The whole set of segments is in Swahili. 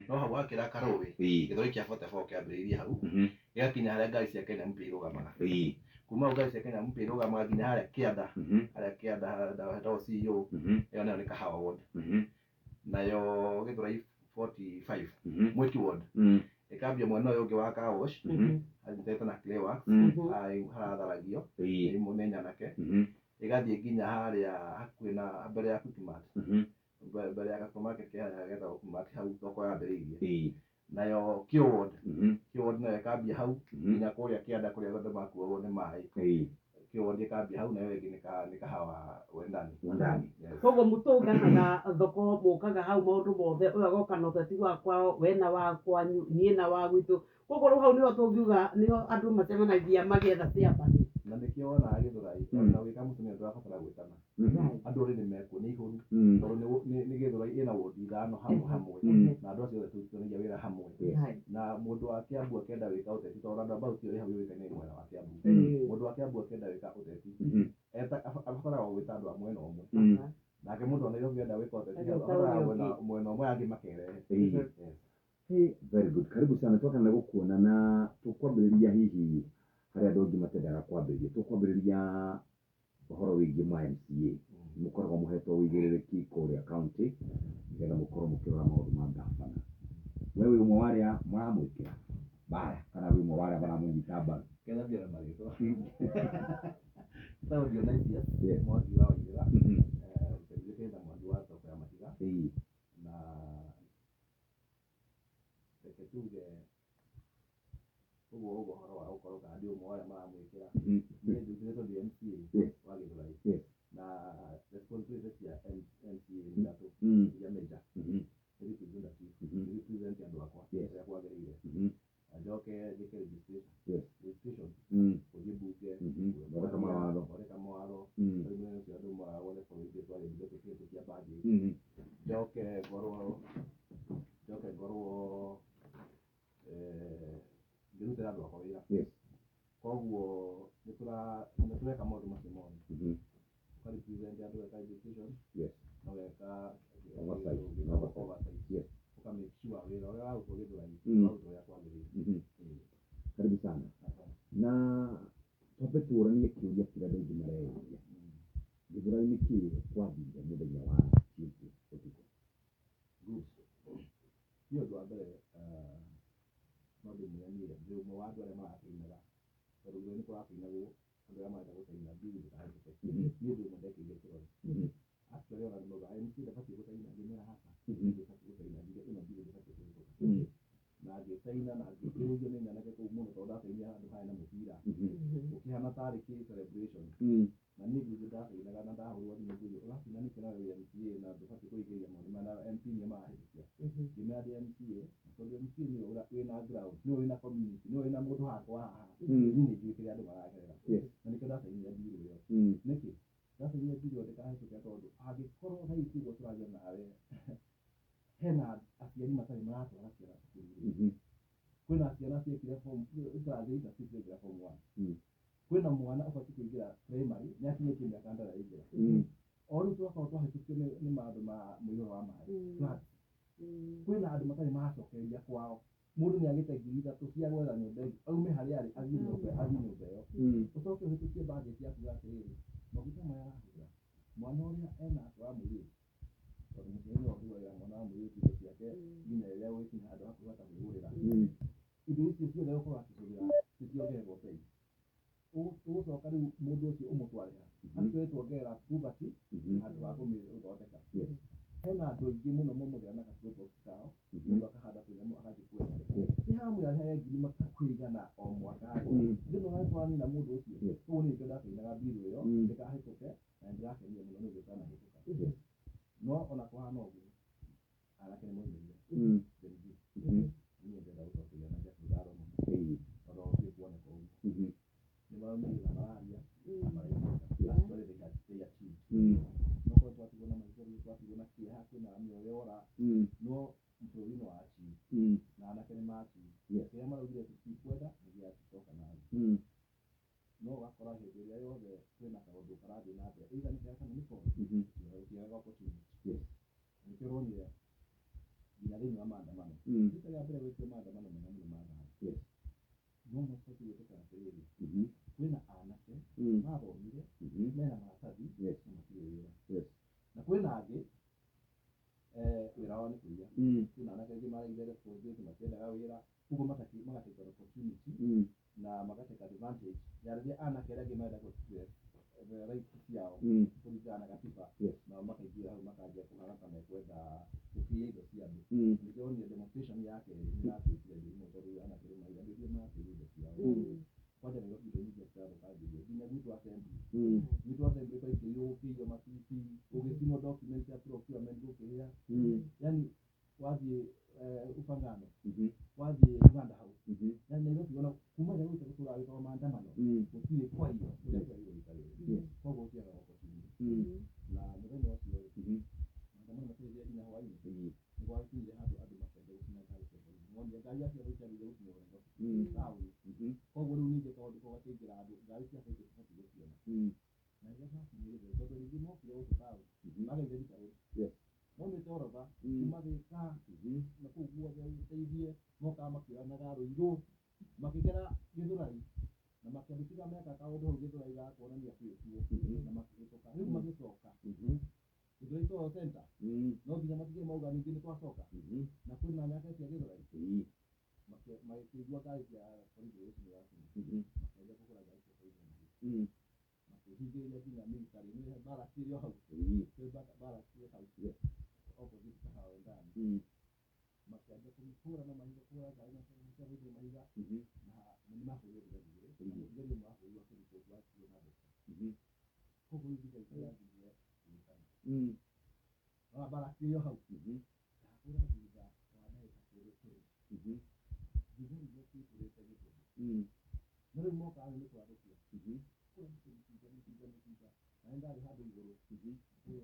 no hau akira karowe githori kia 44 kiambiriria hau igakinya haria ngari cia Kenya mpya irugamaga kuma ngari cia Kenya mpya irugamaga nginya haria kianda hetagwo CEO iyo nayo ni Kahawa Ward nayo Githurai 45 Mwiki Ward ikambia mwena uyu ungi wa Kaosh haritete na Clayworks haratharagio ni Nyanake igathie nginya haria hakuhi na mbere ya Quickmart mbere ya supermarket ya getha Quickmart hau thoko yambiriirie nayo Kio Ward nayo ikambia hau nginya kuria kianda kuria gothe makuagwo ni mai Kio Ward ikambia hau nayo ingi ni Kahawa Wendani koguo mutunganaga thoko mukaga hau maundu mothe uyu agoka na uteti wakwa wena wakwa nie na wa gwitu koguo ru hau niho tungiuga niho andu macemanagia magietha ciambani na nikio wona Githurai na wika mutumia ndurabatara gwitana andu ri nimekuo ni ihuru tondu ni Githurai ina wodi ithano hamwe na andu acio tutithanagia wira hamwe na mundu wa Kiambu akenda wika uteti tondu andu ambao tio hau wika ni mwena wa Kiambu mundu wa Kiambu akenda wika uteti abatara gwita andu a mwena umwe nake mundu ona ithongenda wika uteti mwena umwe angi makerehe very good karibu sana toka na gukuona na tukwambiriria hihi haria andu angi matendaga kwambiriria tukwambiriria uhoro wingi ma MCA mukoragwo muhetwo wigiriki kuria county ngetha mukorwo mukirora maundu ma gavana wewe umwe waria muramwikira bara kana wewe umwe waria baramunyita mbaru kenda bia marito tawo ndio naisia mwangi wa wira kenda mwangi wa thoko ya mahiga na tuge ugo horo wa ukoro kandi umwe waria maramwikira ni ndugireto ndi MCA wa Githurai na responsibility ya MCA ndatu ya meja ili tuzunda ili present andu akwa ya kuagereire ajoke gike registration kujibuke baraka mawalo ndio ndio andu wale kwa hiyo kwa ile kitu kia baadhi joke goro ndirutira andu akwa wira koguo nitureka maundu macio mothe kari present andu eka education na weka oversight ukamake sure wira uria warutuo Githurai warutuo ya kwambiriria karibu sana na tope tuoranie kiuria kira ndu mareria Githurai ni kii kwambire muthenya wa Tuesday utuku hiyo ndo mbere maundu mwenyewe ndio mwa watu wale marakiinaga tondu ndio niko rakiinagwo andu ya maenda gukaina bill ndahite hiyo ndio mwendeke ile kirori actually ona ndio ga MC ndapati gukaina ngimera hapa ndapati gukaina ndio ina bill ndapati gukaina na ngisaina na ngikirugio ni nyanake ku muno tondu ndakainia andu haya na mupira ukihana tariki celebration na ni ndio ndakainaga na ndahurwo ni ndio urakina ni kira ya MCA na ndapati kuigiria maundu na MP ni mahitia kimadi MCA tondu MCA ni ura wina ground ni wina community ni wina mundu hakwa haha ni ndio kira andu maragerera na ni kira sainia bill yo niki sasa ni bill yo ndakahituka tondu agikorwo na ikigo turagia nawe hena aciari matari maratwara ciana cukuru kwina ciana ciekire form irathita ciekire form 1 kwina mwana ubati kuingira primary nyakinyĩtie mĩaka ndaraingira oru twakorwo twahĩtũkio nĩ maũndũ ma mũihũro wa maĩ kwina andũ matarĩ macokeria kwao mũndũ nĩagĩte 3,000 cia gwetha nyũmba ĩngĩ aume harĩa arĩ athiĩ nyũmba ĩyo ũcoke ũhĩtũkie budget yaku ya atĩrĩrĩ maguta maya arahũthĩra mwana ũrĩa ena atwara mũirĩtu tondu mũtumia ũyũ wa mwana wa mũirĩtu indo ciake nginya rĩrĩa gũkinya handũ ha kũhota kwĩgũrĩra indo icio ciothe ũkorwo akĩhũthĩra citiongererwo bei ũgũcoka rĩu mũndũ ũcio ũmũtwarĩra atwĩre tuongerera puberty handũ ha kũmĩthondeka hena andũ aingĩ mũno maumagĩra na gaprobox kao mũndũ akahanda tũnyamũ agathiĩ kwenda nĩ hamwe aheaga ngiri makũigana o mwaka thĩinĩ wa twani na mũndũ ũcio ũguo nĩ nĩkĩo ndakĩinaga mbirũ ĩyo ndĩkahĩtũke na ndĩrakenia mũno nĩ ũguo itanahĩtũka no ona kũhana ũguo anake nĩ moimĩrire niĩ ndĩrenda gũcokeria na ngatũndaro mũno tondũ ũcio kuoneka ũguo nĩ maumĩrĩra mararia no kwa twatigwo na maithori twatigwo na kĩeha kwĩna mĩoyo yora no bũrũri-inĩ wa achieve na anake nĩ maachieve kĩrĩa maraugire tũtikwenda nĩ gĩatucoka nathĩ no ũgakora hĩndĩ ĩrĩa yothe kwĩna kaũndũ karathiĩ na mbere either nĩ kega kana nĩ koru gũtiagaga opportunity nĩkĩo ũronire nginya thĩinĩ wa maandamano Kita ya mbere gwĩtwo maandamano manene ma thayũ. No mũbatiĩ gwĩtĩkĩra atĩrĩrĩ, kwĩna anake mathomire, mena maratathi na matirĩ wĩra. Na kwĩna angĩ wĩra wao nĩ kũiya. Kwĩna anake aingĩ maraigire graduate matiendaga wĩra, ũguo magatake opportunity na magatake advantage ya rĩrĩa anake arĩa angĩ marenda rights ciao kũringana na gatiba, nao makaingĩra hau makanjia kũhana ta mekwenda gũkĩia indo cia andũ. Nĩkĩo demonstration ya kerĩ nĩyatuĩkire thĩiniĩ tondũ anake rĩu maigagĩrĩria makĩia indo ciao. Kwanja Nairobi indo nyingĩ cirathũkangĩrio nginya gwitũ assembly. Gwitũ assembly twaingĩrirwo gũkĩiywo matibi, gũgĩcinwo documents cia procurement gũkĩrĩa. Yani wathiĩ Upangano, wathiĩ Uganda House, yani Nairobi ona kuma rĩrĩa gwitũ gũtũraga gwĩtagwo maandamano, gũtirĩ kwaiywo ũrĩa kwaiywo rita rĩrĩ. Koguo ũciaga opportunity. Na mũthenya ũcio maandamano makĩrĩkia nginya hwaĩ-inĩ, nĩ gwakinyire handũ andũ makĩambia gũcina ngari cia borithi. Wonire ngari ya borithi ciambĩrĩirie gũcinwo Nairobi taũni. Koguo rĩu ningĩ tondũ gũgakĩingĩra andũ, ngari cia borithi cibatiĩ gũciona. Na rĩrĩa ciakinyire tondũ rĩngĩ mokire gũkũ taũni, magaithia thika no nĩ torotha kuma Thĩka na kũu guothe gũteithie, mokaga makĩoyanaga Rũirũ, makĩgera Gĩthũrai na makĩambĩtiga meka kaũndũ hau Gĩthũrai ga kuonania kwĩtuo na makĩhĩtũka. Rĩu magĩcoka Gĩthũrai Tower Center, no nginya matige mauga ningĩ nĩ twacoka, na kwĩna anake cia Gĩthũrai magĩkĩigua ngari cia borithi gũcinwo wakinya, makĩambia kũgũra ngari cia borithi makĩhingĩrĩria nginya military nĩ barracks ĩrĩ o hau, barracks ĩrĩ hau opposite kahawa ndani, makĩambia kũhũra na mahiga, kũhũra ngari na cia mahiga, na nĩmahũrire thigari igĩrĩ, na mũthigari ũmwe ahũrirwo akĩrutwo akiuma na mbeca. Koguo rĩu thigari cirathiire kũnyitana. Ona barracks ĩrĩ o hau, ndahũra thutha wa ndagĩka kĩrĩ thigari mokĩtũrĩte Gĩthũri. Na rĩu mokaga nĩ twathũkia. Na ndarĩ handũ igũrũ, rĩu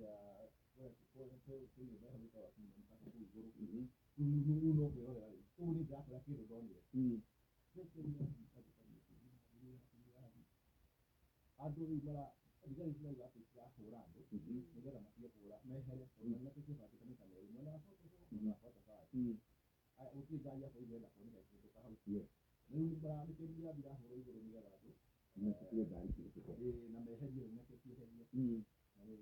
no kwĩrorera rĩu. Ũguo niĩ ndirakwĩra kĩndũ ndonire. Andũ rĩu thigari cirauga atĩ cirahũra andũ nĩgetha matige kũhũra mehere, tondũ nĩmatuĩkĩte atĩ maita merĩ, mwena wa Forty Four na Forty Five. Gũtirĩ ngari ya borithi ĩrenda kuoneka ĩkĩhĩtũka hau. Rĩu nĩkĩo ndirahũrwo igũrũ nĩgetha andũ na meherie rĩu nake cieherie. Na rĩu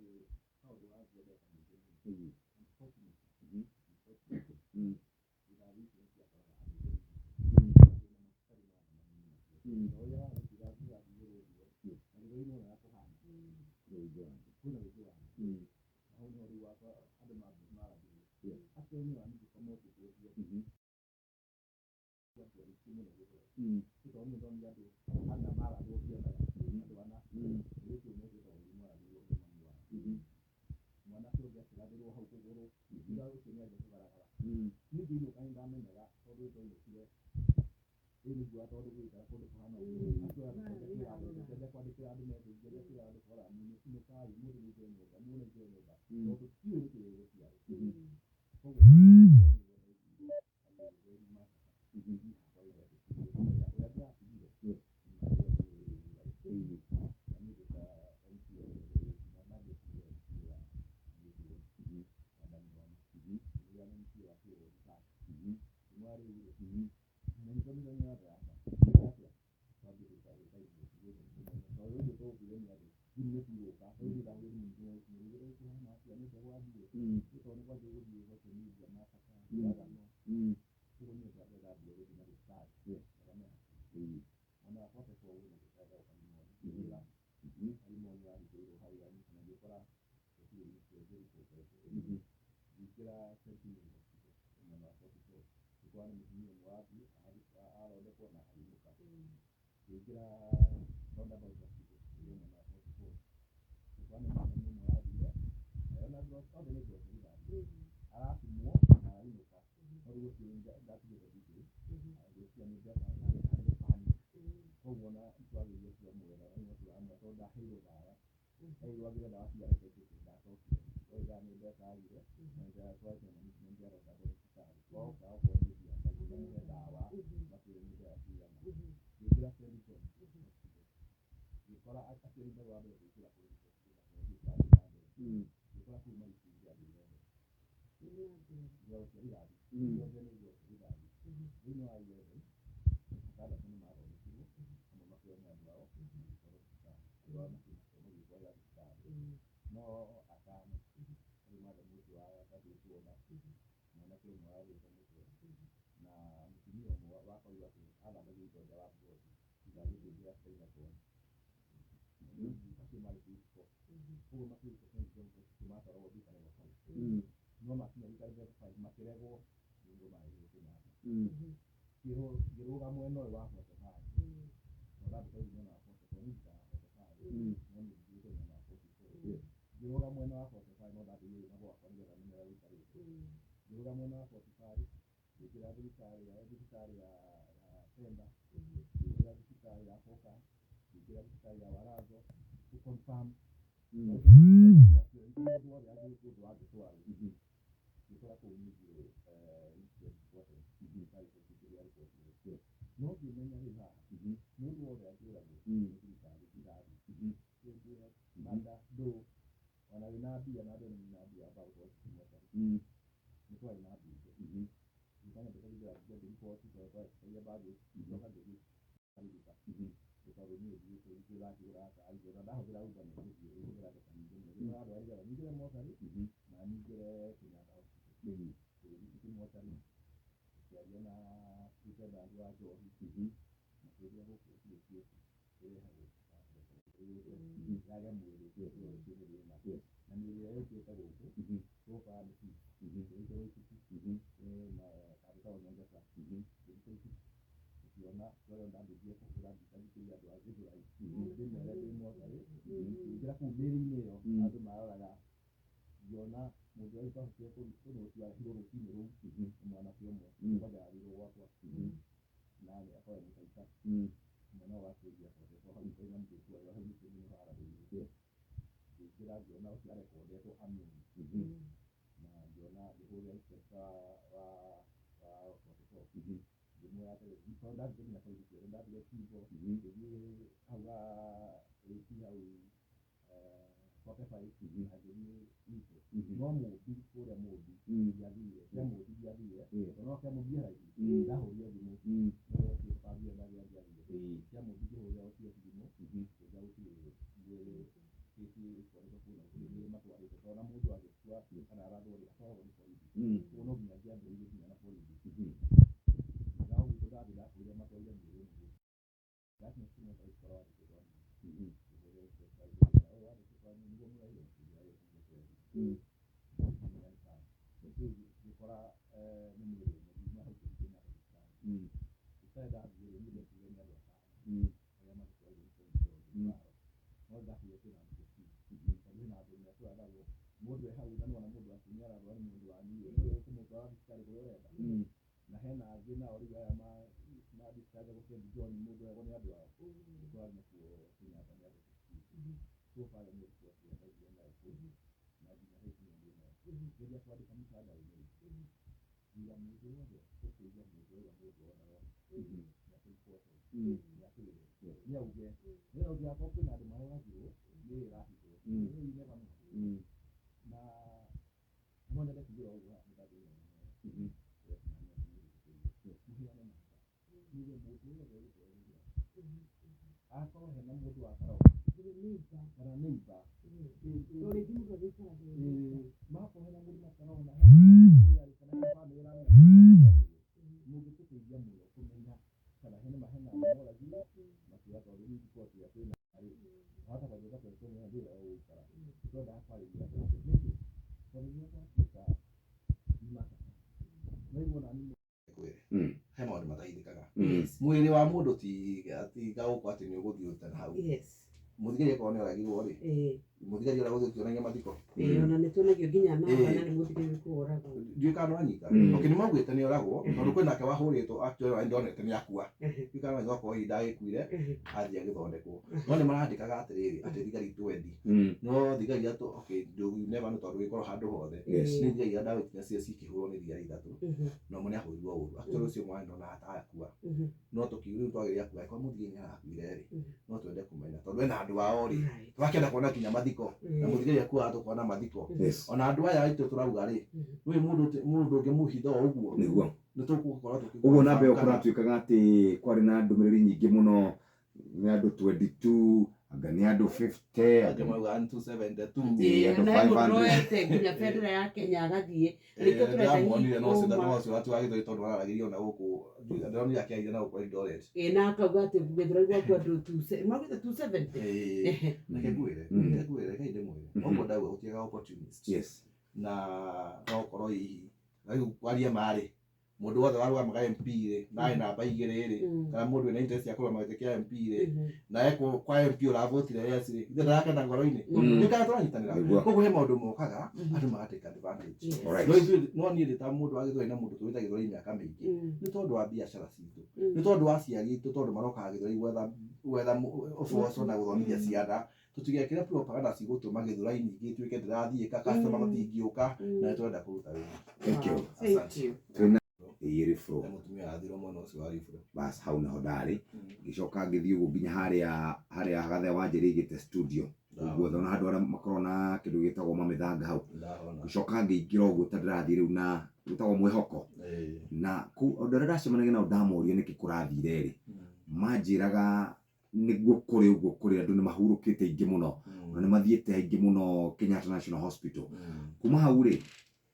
kaũndũ gathiĩ mbeca nyingĩ mũno. Unfortunately, thigari icio nĩciakoraga andũ matarĩ maandamano-inĩ macio. Na ũrĩa wagĩtiga thigari igũrũ ũguo, na Gĩthũri no wega kũhana. Kwĩna ũingĩ wa andũ. Na hau nĩho rĩu andũ marathire. Acio nĩo anigĩko mokĩte ũguo. Tondũ nĩ ndonire andũ ana marathwo kĩonera, andũ ana, ũcio nĩ ũgĩtagwo mũrimũ wa thirwo mami wao. Mwanake ũngĩ akĩrathĩrwo hau kũgũrũ, thigari ũcio nĩanjia kũgaragara. Niĩ ngĩinũka nĩndamenyaga tondũ nĩtwainũkire nĩnguga tondũ gwĩkara kũndũ kũhana ũguo. Akĩambia kwandĩkĩra andũ message, akĩambia kwĩra andũ foramu-inĩ, inũkai mũndũ nĩaingĩre nyũmba, muone aingĩre nyũmba, tondũ tũtiũĩ nĩkĩ gĩgũciarwo. Koguo ana magito nja wa bodi ila gito nja kaina kwa kasi mali kisko huko makito kwa kimata roho dika na wakati no makina dika nja kwa makirego ngo mai kuna kiroga mweno wa kwa sababu no la kwa hiyo na kwa sababu ni no ni ndio na kwa sababu kiroga mweno wa kwa sababu no da hiyo na kwa ndio na mimi na kiroga mweno wa kwa sababu kila daktari ya Pemba, kila daktari ya Koka, kila daktari ya Warazo, ku confirm mwili wa mundu ti gauko ati ni uguthii utana hau muthigari ko ne oragirwo ri muthigari ora guthii ukionagia mathiko ona ni tunagio nginya na kana ni muthigari ko oragwo ndiukano anyita okay ni magwite ni oragwo tondu kwina ke wahuritwo akio ndonete ni akua ndiukano ni goko hi ndagikuire athia githondekwo no ni marandikaga atiriri ati thigari twendi no thigari atu okay you never know tondu gikoro handu hothe ni thigari ndagutinya cia cikihurwo ni thigari ithatu no mone ahurirwo uru akio ucio mwana ndona atakua no tukiuru twagiria kuga kwa muthigari arakuire ri no twende kumenya tondu ena andu ao ri twakenda kuona kinya mathiko na muthigari akua tukona mathiko ona andu aya itu turauga ri we mundu ungimuhitha uguo niguo ni tukukorwo uguo nambe ukora twikaga ati kwari na ndumiriri nyingi muno ni andu 22 anga nĩ andũ 50 Angĩ mauga ni 272. andũ na 500. mũroete nginya bendera ya Kenya agathiĩ nĩkĩo ndĩramuonire no tũrenda cindano ũcio wa Gĩthũri tondũ waragĩrio na gũkũ ndĩronire akĩarĩria na gũkũ Eldoret. na akauga atĩ Gĩthũrai gwaku andũ maugĩte 270 Reke ngwĩre reke ndĩmwĩre ũguo ndauga gũtiaga opportunist Yes. na no gũkorwo hihi rĩu kwaria marĩ mũndũ wothe warũgamaga MP rĩ naĩ namba 2 rĩ kana mũndũ wĩna interest ya kũrũgama gĩtĩ kĩa MP rĩ na kwa MP ũravotire yes rĩ ithe ndarakena ngoro-inĩ nĩkaga tũranyitanĩra koguo he maũndũ mokaga andũ magatake advantage. No niĩ ndĩ ta mũndũ wa Gĩthũrai na mũndũ tũrĩte Gĩthũrai mĩaka mĩingĩ nĩ tondũ wa biacara citũ nĩ tondũ wa aciari aitũ tondũ marokaga Gĩthũrai gwetha ũboco na gũthomithia ciana tũtigekĩre propaganda cigũtũma Gĩthũrai ningĩ ituĩke ndĩrathiĩka customer matingĩũka na tũrenda kũruta wĩra. Thank you. Twĩna irifo Mũtumia arathirwo mwena ũcio wa rifo bas hau naho ndarĩ ngĩcoka ngĩthiĩ ũguo nginya harĩa gathe wanjĩrĩigĩte studio ũguo thona handũ arĩa makorwo na kĩndũ gĩtagwo mamĩthanga hau ngĩcoka ngĩingĩra ũguo ta ndĩrathiĩ rĩu na gĩtagwo mwĩhoko na ũndũ ũrĩa ndacemanagia nao ndamoria nĩkĩ kũrathire rĩ manjĩraga nĩguo kũrĩ ũguo kũrĩ andũ nĩ mahurũkĩte aingĩ mũno na nĩ mathiĩte aingĩ mũno Kenyatta National Hospital kuma hau rĩ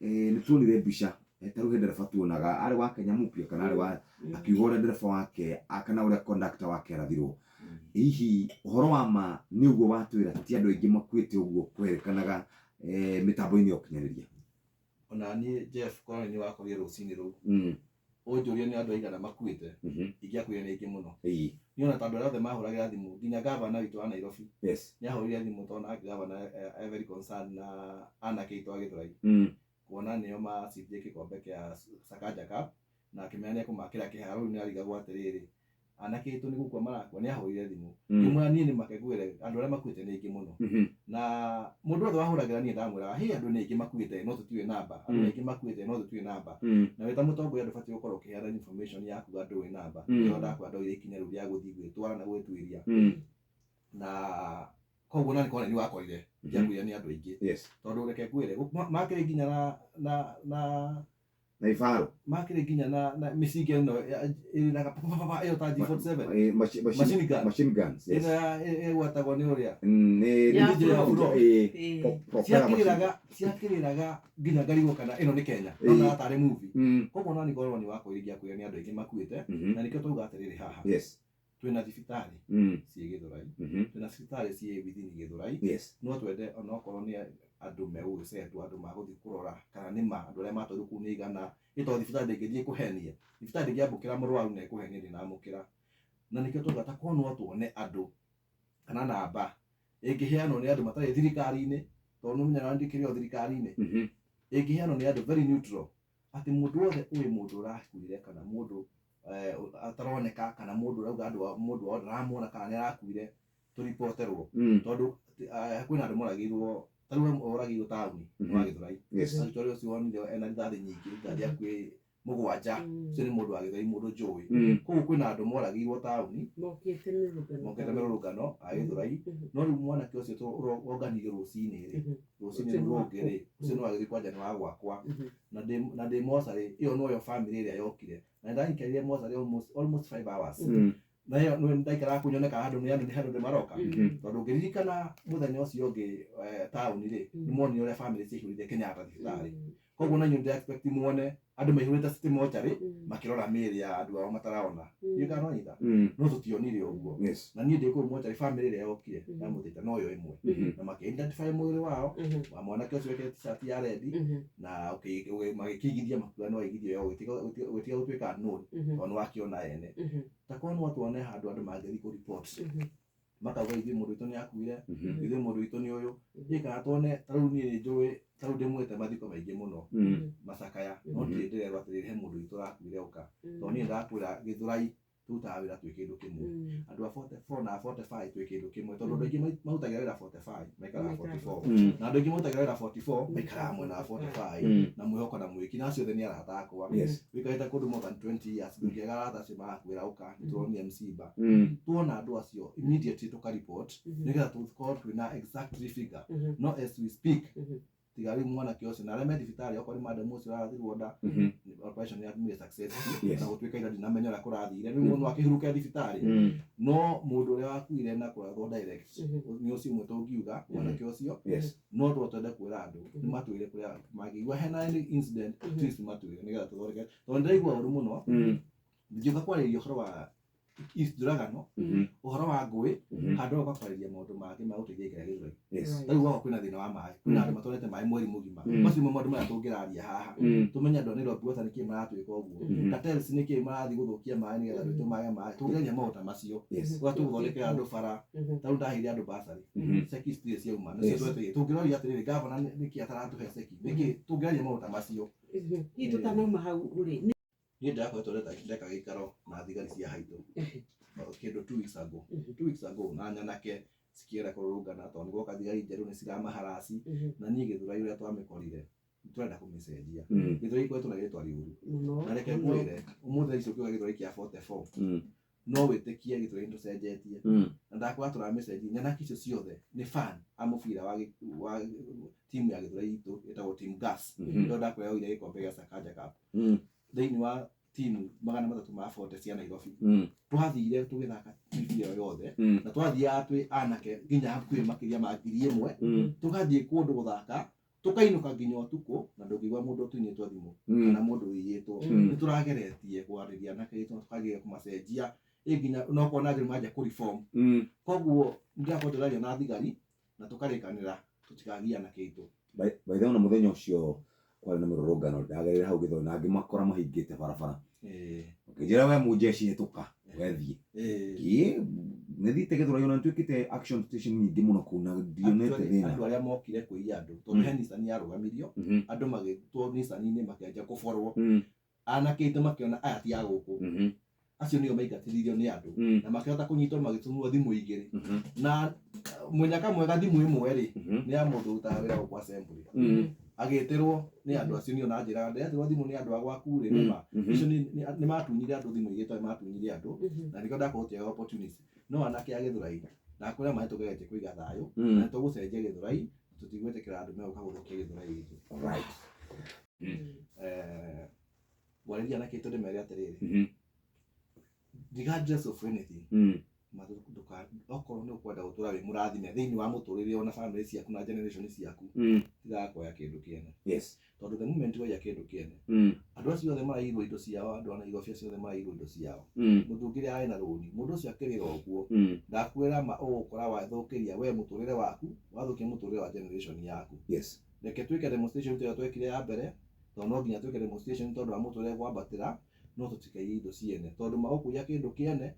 nĩ tuonire mbica ta rĩu ndereba tuonaga arĩ wa Kenya Mupia kana arĩ wa akiuga ũrĩa ndereba wake kana ũrĩa conductor wake arathirwo hihi ũhoro wa ma nĩ ũguo watwĩra ti andũ aingĩ makuĩte ũguo kwerĩkanaga mĩtambo-inĩ ya ũkinyanĩria. Ona niĩ Jeff korwo nĩ wakorire rũcinĩ rũu ũnjũrie nĩ andũ aigana makuĩte ingĩakwĩra nĩ aingĩ mũno nĩ ona tondũ arĩa othe mahũragĩra thimũ nginya gavana witũ wa Nairobi nĩ ahũrire thimũ tondũ nake gavana very concerned na anake aitũ a Gĩthũrai kuona nĩo macindire gĩkombe kĩa Sakaja Cup na akĩmenya nĩ ekũmakĩra kĩharo rĩu nĩ arigagwo atĩrĩrĩ anake aitũ nĩ gũkua marakua nĩ ahũrire thimũ ngĩmwĩra niĩ nĩ makengwĩre andũ arĩa makuĩte nĩ aingĩ mũno na mũndũ wothe wahũragĩra niĩ ndamwĩraga hĩ andũ nĩ aingĩ makuĩte no tũtiũĩ namba andũ aingĩ makuĩte no tũtiũĩ namba na wĩ ta mũtongoria ndũbatiĩ gũkorwo ũkĩheana information yaku ndũĩ namba nĩyo ndakwenda ndoire ikinya rĩu rĩa gũthiĩ gwĩtwara na gwĩtuĩria na koguo na nĩkorwo nĩ wakorire ngĩakwĩra nĩ andũ aingĩ tondũ reke ngwĩre makĩrĩ nginya na ibaro makĩrĩ nginya na mĩcinga ĩno ĩrĩraga papa ĩyo ta G47 machine guns ĩgwatagwo nĩ ũrĩa ciakĩrĩraga nginya ngarigwo kana ĩno nĩ Kenya no na tarĩ movie koguo no nĩkorwo nĩ wakorire ngĩakwĩra nĩ andũ aingĩ makuĩte na nĩkĩo tauga atĩrĩrĩ haha twĩna thibitarĩ ciĩ Gĩthũrai twĩna thibitarĩ ciĩ within Gĩthũrai no twende onokorwo nĩ andũ megũgĩcetwo andũ magũthiĩ kũrora kana nĩ ma andũ arĩa matwarwo kũu nĩ igana ĩtondũ thibitarĩ ndĩngĩthiĩ kũhenia thibitarĩ ndĩngĩamũkĩra mũrwaru na ĩkũhenie ndĩnamũkĩra na nĩkĩo tauga ta korwo no tuone andũ kana namba ĩngĩheanwo nĩ andũ matarĩ thirikari-inĩ tondũ nĩmenyaga ndĩkĩrĩ o thirikari-inĩ ĩngĩheanwo nĩ andũ very neutral atĩ mũndũ wothe ũĩ mũndũ ũrakuire kana mũndũ ataroneka kana mũndũ ũrauga andũ mũndũ wothe aramuona kana nĩ arakuire tũripoterwo tondũ kwĩna andũ moragĩirwo tarĩu oragĩirwo taũni wa Gĩthũrai Victoria ũcio wonire ena rithathi nyingĩ rithathi hakuhĩ 7 ũcio nĩ mũndũ wa Gĩthũrai mũndũ njũĩ koguo kwĩna andũ moragĩirwo taũni mokĩte mĩrũrũngano a Gĩthũrai no rĩu mwanake ũcio ũronganirio rũcinĩ rũcinĩ rũngĩ rĩ ũcio nĩ wagĩthiĩ kwanja nĩ wa gwakwa na ndĩ mocarĩ ĩyo noyo family ĩrĩa yokire na ndaikarire mocarĩ almost 5 hours na ĩyo nĩ ndaikaraga kunyoneka handũ nĩ handũ ndĩmaroka tondũ ngĩririkana mũthenya ũcio ũngĩ taũni rĩ nĩ monire ũrĩa family ciaihũrire Kenyatta thibitarĩ koguo na inyuĩ ndĩ expect muone andũ maihũrĩte city mortuary makĩrora mĩĩrĩ ya andũ ao matarona nĩũkanonyita no tũtionire ũguo na niĩ ndĩ kũu mortuary family ĩrĩa yokire yamũthĩte no yo ĩmwe na makĩ-identify mwĩrĩ wao wa mwanake ũcio wekĩrĩte t-shirt ya red na magĩkĩigithia makuga no aigithio yo gwĩtiga gũtuĩka known tondũ nĩ wakĩona ene ta korwo no tuone handũ andũ mangĩthiĩ kũ report makauga ithuĩ mũndũ witũ nĩ akuire ithuĩ mũndũ witũ nĩ ũyũ kana tuone tarĩu niĩ nĩ njũĩ tarĩu ndĩmwĩte mathiko maingĩ mũno macakaya no ndirĩ ndĩrerwo atĩrĩrĩ he mũndũ witũ ũrakuire ũka tondũ niĩ ndakwĩra Gĩthũrai turutaga wĩra twĩ kĩndũ kĩmwe andũ a 44 na 45 twĩ kĩndũ kĩmwe tondũ andũ aingĩ marutagĩra wĩra 45 maikaraga 44 na andũ aingĩ marutagĩra wĩra 44 maikaraga mwena wa 45 na mwĩhoko na mwĩki na acio othe nĩ arata akwa wĩikarĩte kũndũ more than 20 years ndũngĩaga arata acio magakwĩra ũka nĩtũronire msiba tuona andũ acio immediately tũka report nĩgetha tũkorwo twĩna exact figure no as we speak tiga rĩu mwanake ũcio na arĩa me thibitarĩ okorwo nĩ madam ũcio arathirwo nda operation yatumire successful na gũtuĩka ira ndinamenya ũrĩa kũrathire rĩu mũndũ akĩhurũka thibitarĩ no mũndũ ũrĩa wakuire na kũrathwo direct nĩ ũcio ũmwe tũngiuga mwanake ũcio no twende kwĩra andũ nĩ matwĩre kũrĩa mangĩigua hena any incident please matwĩre nĩgetha tũthondeke tondũ ndĩraigua ũru mũno ndiuga kwarĩria ũhoro wa Njũragano ũhoro wa ngũĩ handũ ha kwarĩria maũndũ mangĩ ma gũteithia ikara gĩthũri rĩu gwakwa kwĩna thĩna wa maĩ kwĩna andũ matwarĩte maĩ mweri mũgima macio nĩmo maũndũ marĩa tũngĩraria haha tũmenye andũ a Nairobi Water nĩkĩĩ maratwĩka ũguo cartels nĩkĩĩ marathiĩ gũthũkia maĩ nĩgetha andũ tũmage maĩ tũgeria maũndũ macio tũgũthondekera andũ bara tarĩu ndaheire andũ basarĩ ceki citirĩ ciauma nĩcio twetereire tũngĩroria atĩrĩrĩ gavana nĩkĩĩ ataratũhe ceki nĩkĩĩ tũngĩaria maũndũ macio hihi tũtanauma hau rĩ niĩ ndakoretwo ndeka gĩikaro na thigari cia haitũ kĩndũ 2 weeks ago na nyanake cikĩenda kũrũrũngana tondũ nĩgwoka thigari njerũ nĩ ciramaharasi na niĩ Gĩthũrai ũrĩa twamĩkorire tũrenda kũmĩcenjia Gĩthũrai ikoretwo na rĩtwa rĩũru na reke ngwĩre ũmũthĩ icio ũkiuga Gĩthũrai kĩa 44 no wĩtĩkie Gĩthũrai nĩ tũcenjetie na ndakwĩra tũramĩcenjia nyanake icio ciothe nĩ fan a mũbira wa timu ya Gĩthũrai itũ ĩtagwo Team Gas ndio ndakwĩra yoire gĩkombe gĩa Sakaja Cup thĩinĩ wa timu 340 cia Nairobi twathire tũgĩthaka mĩbira yothe na twathiaga twĩ anake nginya hakuhĩ makĩria ma 1000 tũgathiĩ kũndũ gũthaka tũkainũka nginya ũtukũ na ndũngĩigua mũndũ ũtunyĩtwo thimũ kana mũndũ ũiyĩtwo nĩ tũrageretie kwarĩria anake aitũ tũkageria kũmacenjia nginya no kuona njĩra manja kũ reform koguo ndĩrakorwo tũraria na thigari na tũkarĩkanĩra tũtikagia anake aitũ by the way mũthenya ũcio kwarĩ na mĩrũrũngano ndagerire hau Gĩthũrai na ngĩmakora mahingĩte barabara njĩra we mũjeshi hĩtũka wethiĩ nĩ thiĩte Gĩthũrai ona nĩtuĩkĩte action station nyingĩ mũno kũu na ndionete thĩna andũ arĩa mokire kũiya andũ tondũ he Nissan yarũgamirio andũ magĩtwo Nissan-inĩ makĩanjia kũborwo anake aitũ makĩona aya ti a gũkũ acio nĩo maingatithirio nĩ andũ na makĩhota kũnyitwo magĩtũmwo thimũ igĩrĩ na mũnyaka mwega thimũ ĩmwe rĩ nĩ ya mũndũ ũrutaga wĩra gũkũ assembly agĩtĩrwo nĩ andũ acio nĩo na njĩra ndetirwo thimũ nĩ andũ a gwaku rĩ icio nĩ matunyire andũ thimũ igĩrĩ tondũ matunyire andũ na nĩkĩo ndakorwo tũgĩa opportunity no anake a Gĩthũrai ndakwĩra maĩ tũgeretie kũiga thayũ na tũgũcenjia Gĩthũrai tũtigwĩtĩkĩra andũ megũka gũthũkia Gĩthũrai gitũ warĩria anake aitũ ndĩmere atĩrĩrĩ regardless of anything okorwo nĩ ũkwenda gũtũra wĩ mũrathime thĩinĩ wa mũtũrĩre ona family ciaku na generation ciaku tigakoya kĩndũ kĩene tondũ the moment woya kĩndũ kĩene andũ acio othe maraigwo indo ciao andũ a Nairobi acio othe maraigwo indo ciao mũndũ ũngĩ arĩ na rũni mũndũ ũcio akĩrĩra ũguo ndakwĩra ũgũkora wathũkĩria we mũtũrĩre waku wathũkia mũtũrĩre wa generation yaku reke twĩke demonstration tũrĩa twekire ya mbere tondũ no nginya twĩke demonstration tondũ wa mũtũrĩre gwambatĩra no tũtikaiye indo ciene tondũ magũkũiya kĩndũ kĩene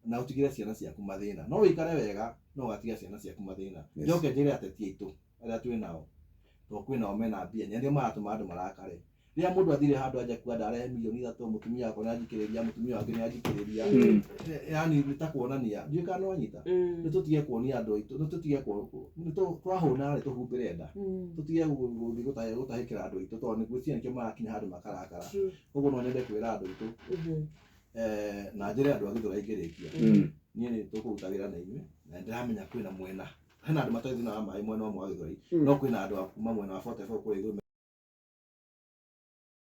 na utigire ciana ciaku mathĩna no wĩikare wega no gatiga ciana ciaku mathĩna njoke njĩre ateti aitũ arĩa twĩ nao to kwĩnao mena mbia nĩarĩa maratũma andũ marakare rĩrĩa mũndũ athire handũ anja kuga ndarehe milioni 3 mũtumia wake nĩanjikĩrĩria mũtumia wake nĩanjikĩrĩria yani nĩtakuonania ndiũĩ kana no anyita nĩtũtige kuonia andũ aitũ nĩtũtige twahũna rĩ tũhumbĩre nda tũtige gũthiĩ gũtahĩkĩra andũ aitũ tondũ nĩgwĩciria nĩkĩo marakinya handũ makarakara koguo no nyende kwĩra andũ aitũ na njĩre andũ a Gĩthũrai ngĩrĩkia niĩ nĩ tũkũruta wĩra na inyuĩ na ndĩramenya kwĩna mwena hena andũ matarĩ thĩna wa maĩ mwena ũmwe wa Gĩthũrai no kwĩna andũ a kuma mwena wa 44 kũrĩa igũrũ